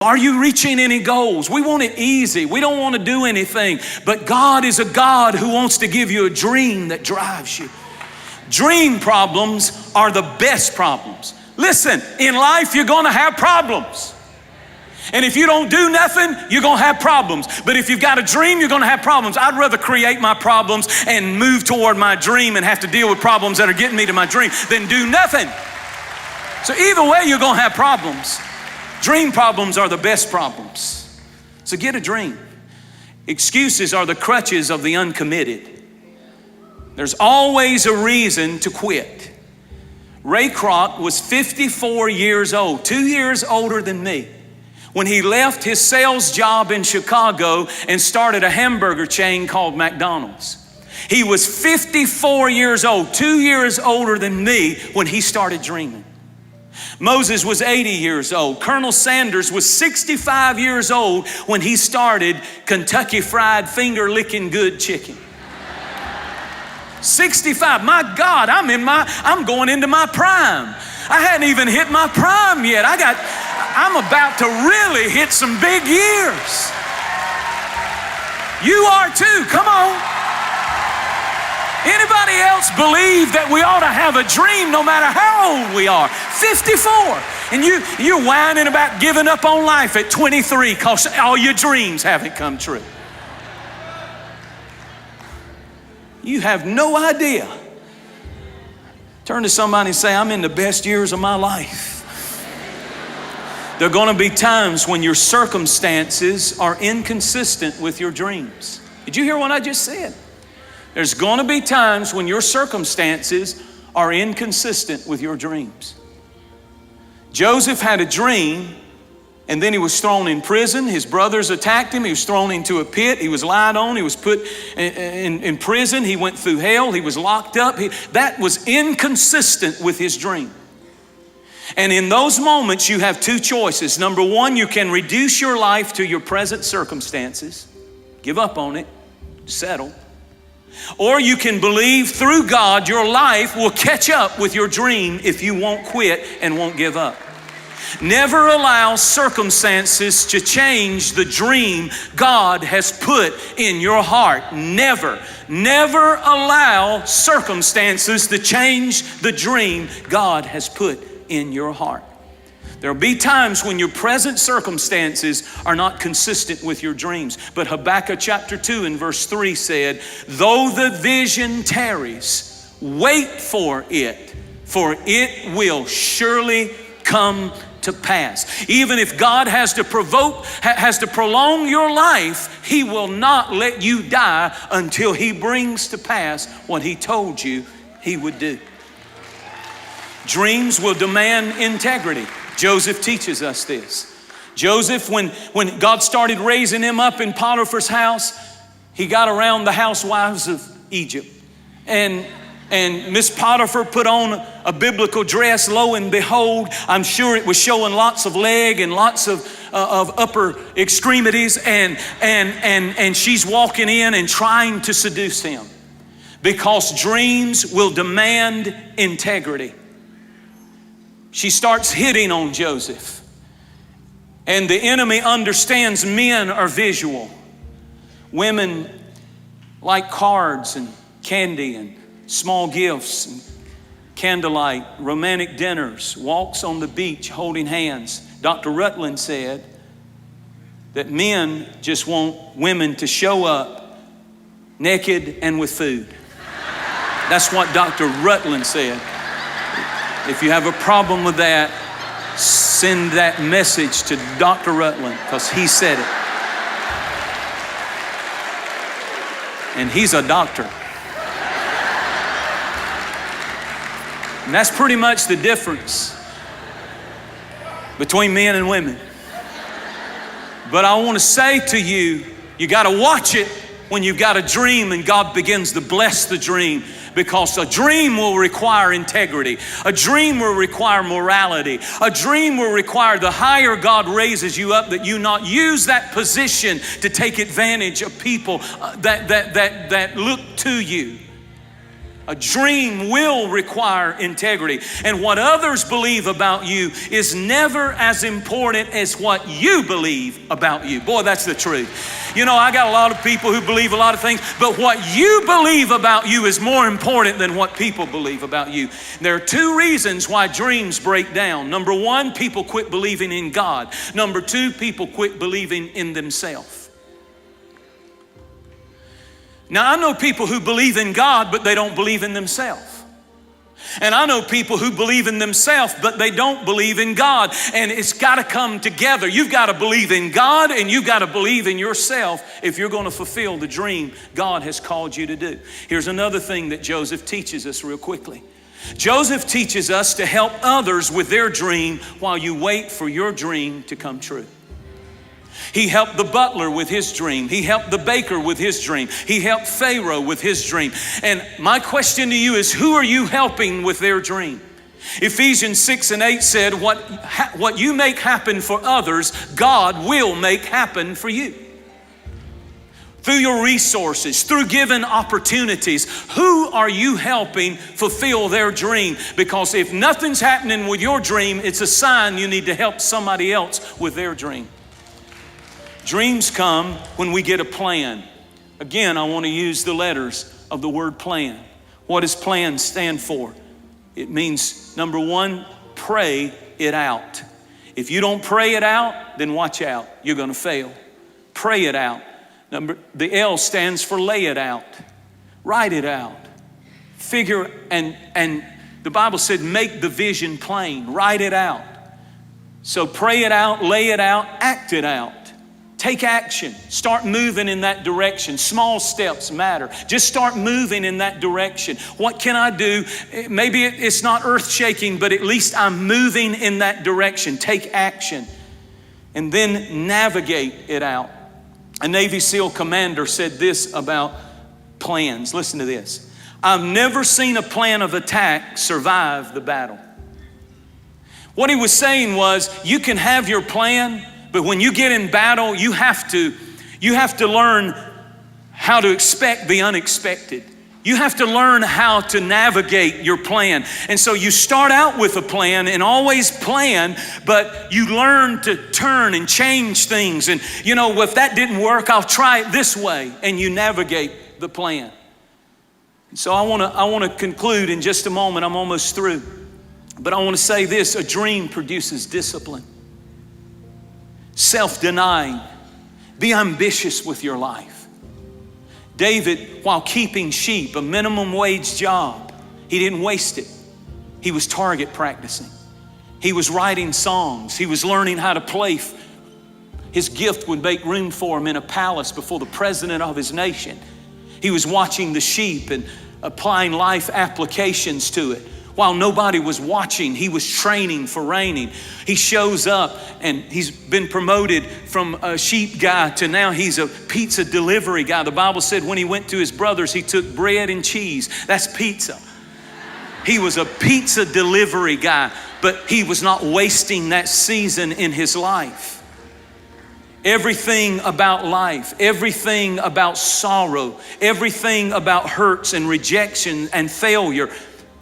Are you reaching any goals? We want it easy. We don't want to do anything. But God is a God who wants to give you a dream that drives you. Dream problems are the best problems. Listen, in life you're going to have problems. And if you don't do nothing, you're going to have problems. But if you've got a dream, you're going to have problems. I'd rather create my problems and move toward my dream and have to deal with problems that are getting me to my dream than do nothing. So either way, you're going to have problems. Dream problems are the best problems. So get a dream. Excuses are the crutches of the uncommitted. There's always a reason to quit. Ray Kroc was 54 years old, 2 years older than me, when he left his sales job in Chicago and started a hamburger chain called McDonald's. He was 54 years old, 2 years older than me, when he started dreaming. Moses was 80 years old. Colonel Sanders was 65 years old when he started Kentucky Fried Finger Licking Good Chicken. 65, my God, I'm going into my prime. I hadn't even hit my prime yet. I'm about to really hit some big years. You are too, come on. Anybody else believe that we ought to have a dream no matter how old we are? 54. And you're whining about giving up on life at 23 because all your dreams haven't come true. You have no idea. Turn to somebody and say, I'm in the best years of my life. There are going to be times when your circumstances are inconsistent with your dreams. Did you hear what I just said? There's going to be times when your circumstances are inconsistent with your dreams. Joseph had a dream, and then he was thrown in prison. His brothers attacked him. He was thrown into a pit. He was lied on. He was put in prison. He went through hell. He was locked up. That was inconsistent with his dream. And in those moments, you have two choices. Number one, you can reduce your life to your present circumstances. Give up on it. Settle. Or you can believe through God your life will catch up with your dream if you won't quit and won't give up. Never allow circumstances to change the dream God has put in your heart. Never allow circumstances to change the dream God has put in your heart. There'll be times when your present circumstances are not consistent with your dreams. But Habakkuk chapter 2 and verse 3 said, though the vision tarries, wait for it will surely come to pass. Even if God has to prolong your life, He will not let you die until He brings to pass what He told you He would do. Dreams will demand integrity. Joseph teaches us this. Joseph, when God started raising him up in Potiphar's house, he got around the housewives of Egypt. And Miss Potiphar put on a biblical dress. Lo and behold, I'm sure it was showing lots of leg and lots of upper extremities. And she's walking in and trying to seduce him. Because dreams will demand integrity. She starts hitting on Joseph. And the enemy understands men are visual. Women like cards and candy and small gifts and candlelight, romantic dinners, walks on the beach holding hands. Dr. Rutland said that men just want women to show up naked and with food. That's what Dr. Rutland said. If you have a problem with that, send that message to Dr. Rutland, because he said it. And he's a doctor. And that's pretty much the difference between men and women. But I want to say to you, you got to watch it when you've got a dream and God begins to bless the dream. Because a dream will require integrity. A dream will require morality. A dream will require the higher God raises you up, that you not use that position to take advantage of people that look to you. A dream will require integrity. And what others believe about you is never as important as what you believe about you. Boy, that's the truth. You know, I got a lot of people who believe a lot of things, but what you believe about you is more important than what people believe about you. There are two reasons why dreams break down. Number one, people quit believing in God. Number two, people quit believing in themselves. Now, I know people who believe in God, but they don't believe in themselves. And I know people who believe in themselves, but they don't believe in God. And it's got to come together. You've got to believe in God and you've got to believe in yourself if you're going to fulfill the dream God has called you to do. Here's another thing that Joseph teaches us real quickly. Joseph teaches us to help others with their dream while you wait for your dream to come true. He helped the butler with his dream. He helped the baker with his dream. He helped Pharaoh with his dream. And my question to you is, who are you helping with their dream? Ephesians 6:8 said, what you make happen for others, God will make happen for you. Through your resources, through given opportunities, who are you helping fulfill their dream? Because if nothing's happening with your dream, it's a sign you need to help somebody else with their dream. Dreams come when we get a plan. Again, I want to use the letters of the word plan. What does plan stand for? It means, number one, pray it out. If you don't pray it out, then watch out. You're going to fail. Pray it out. The L stands for lay it out. Write it out. Figure, and the Bible said make the vision plain. Write it out. So pray it out, lay it out, act it out. Take action. Start moving in that direction. Small steps matter. Just start moving in that direction. What can I do? Maybe it's not earth-shaking, but at least I'm moving in that direction. Take action. And then navigate it out. A Navy SEAL commander said this about plans. Listen to this. I've never seen a plan of attack survive the battle. What he was saying was, you can have your plan, but when you get in battle, you have to learn how to expect the unexpected. You have to learn how to navigate your plan. And so you start out with a plan and always plan, but you learn to turn and change things. And you know, if that didn't work, I'll try it this way. And you navigate the plan. So I want to conclude in just a moment. I'm almost through. But I want to say this, a dream produces discipline. Self-denying. Be ambitious with your life. David, while keeping sheep, a minimum wage job, he didn't waste it. He was target practicing. He was writing songs. He was learning how to play. His gift would make room for him in a palace before the president of his nation. He was watching the sheep and applying life applications to it. While nobody was watching, he was training for reigning. He shows up and he's been promoted from a sheep guy to now he's a pizza delivery guy. The Bible said when he went to his brothers, he took bread and cheese. That's pizza. He was a pizza delivery guy, but he was not wasting that season in his life. Everything about life, everything about sorrow, everything about hurts and rejection and failure,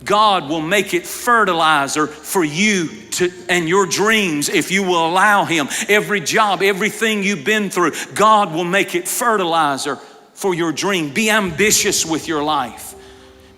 God will make it fertilizer for you and your dreams if you will allow Him. Every job, everything you've been through, God will make it fertilizer for your dream. Be ambitious with your life.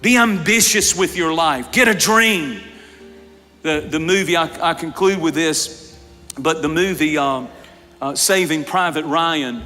Be ambitious with your life. Get a dream. The movie, I conclude with this, but the movie Saving Private Ryan,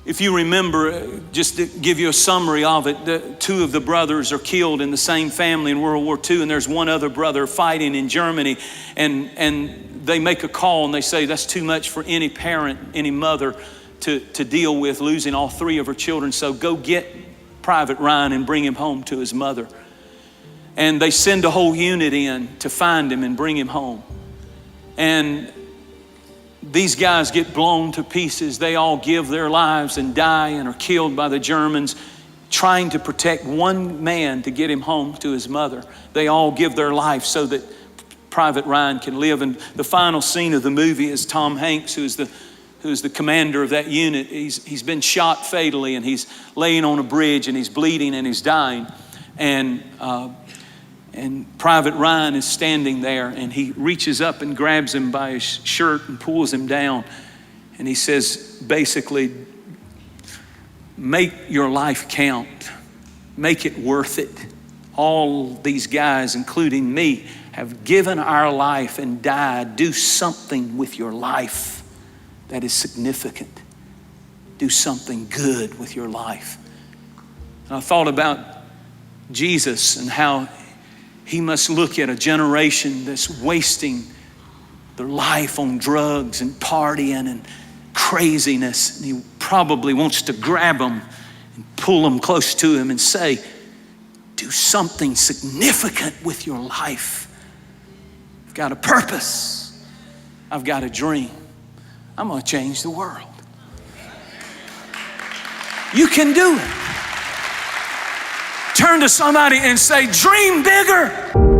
if you remember, just to give you a summary of it, two of the brothers are killed in the same family in World War II, and there's one other brother fighting in Germany, and they make a call and they say that's too much for any parent, any mother to deal with, losing all three of her children, so go get Private Ryan and bring him home to his mother. And they send a whole unit in to find him and bring him home. And these guys get blown to pieces. They all give their lives and die and are killed by the Germans, trying to protect one man to get him home to his mother. They all give their life so that Private Ryan can live. And the final scene of the movie is Tom Hanks, who's who's the commander of that unit, he's been shot fatally, and he's laying on a bridge, and he's bleeding, and he's dying. And Private Ryan is standing there, and he reaches up and grabs him by his shirt and pulls him down. And he says, basically, make your life count. Make it worth it. All these guys, including me, have given our life and died. Do something with your life that is significant. Do something good with your life. And I thought about Jesus and how he must look at a generation that's wasting their life on drugs and partying and craziness. And he probably wants to grab them and pull them close to him and say, do something significant with your life. I've got a purpose. I've got a dream. I'm going to change the world. You can do it. Turn to somebody and say, dream bigger.